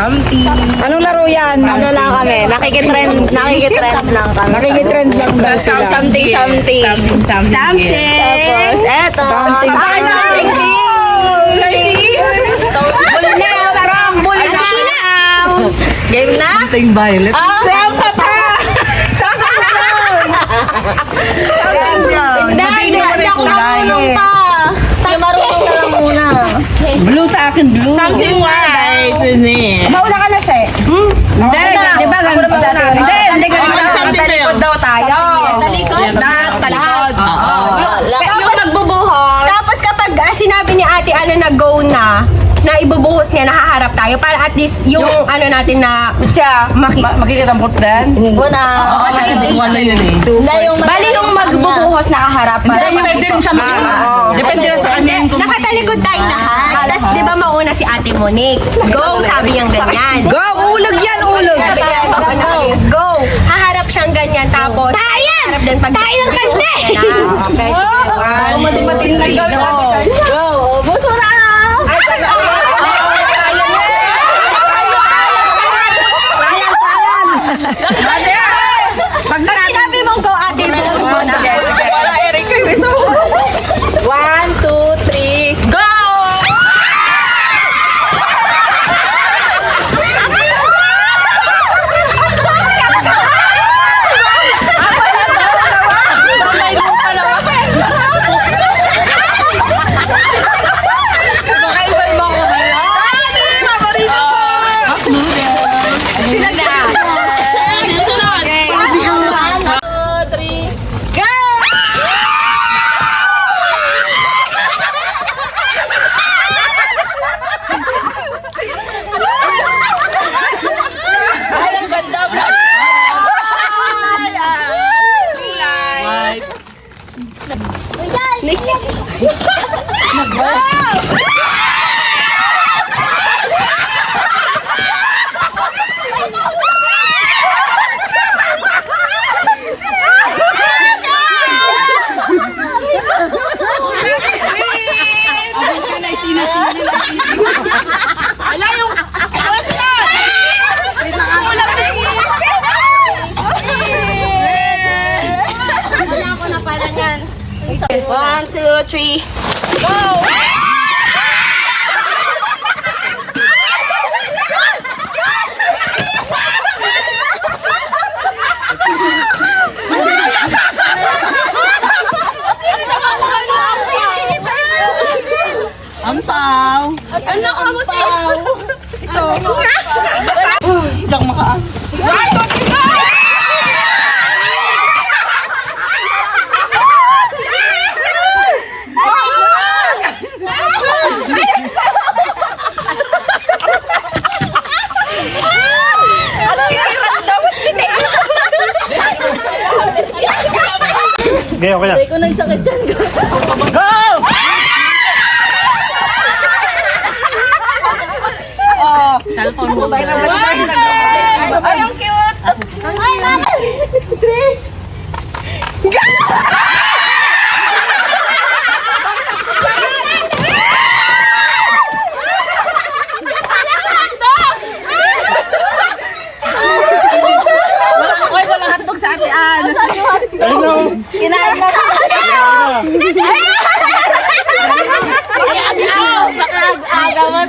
something. Anong laro yan? Ano lang kami, nakikitrend lang kami. Nakikitrend lang daw sila. Something. Tapos, eto. Something. So, bull now. Game na? Something violet. Rampa pa! Hindi ako marunong pa. Yung marunong na lang muna. Blue sa akin, blue. Something white. Mauna ka na siya eh. Hindi, di ba? Hindi ka rin. Talikod daw tayo. Talikod. Yung nagbubuhos. Tapos kapag sinabi ni ate ano na go na ibubuhos niya, nahaharap tayo para at least yung ano natin na Siya, makikita mo din. Una. Kasi wala yun eh. Bali yung magbubuhos nakaharap. Depende rin sa mga. Depende rin sa kanya yung nakatalikod tayo lahat. Tapos di ba mauna si ate Monique? Go, sabi niyang ganyan. Go! Ulog yan, ulog! Go! Haharap siyang ganyan tapos haharap din pag tayo ng kante. Okay. Mati-mating na Go! Buso na! Pag sinabi mong go ate, buhos mo na. Wala, Eric. 1, 2, 3, go! One, two, three, go! Ampaw. Ano ka mo sa Ito. Diyak maka. Okay, okay na. Hindi ko nagsakit dyan. Go! Cellphone mo. Ay, ang cute! Ay, mama! Oy, walang hotdog sa ate Ann. Ayun na. Kinain na. Baka aga mo.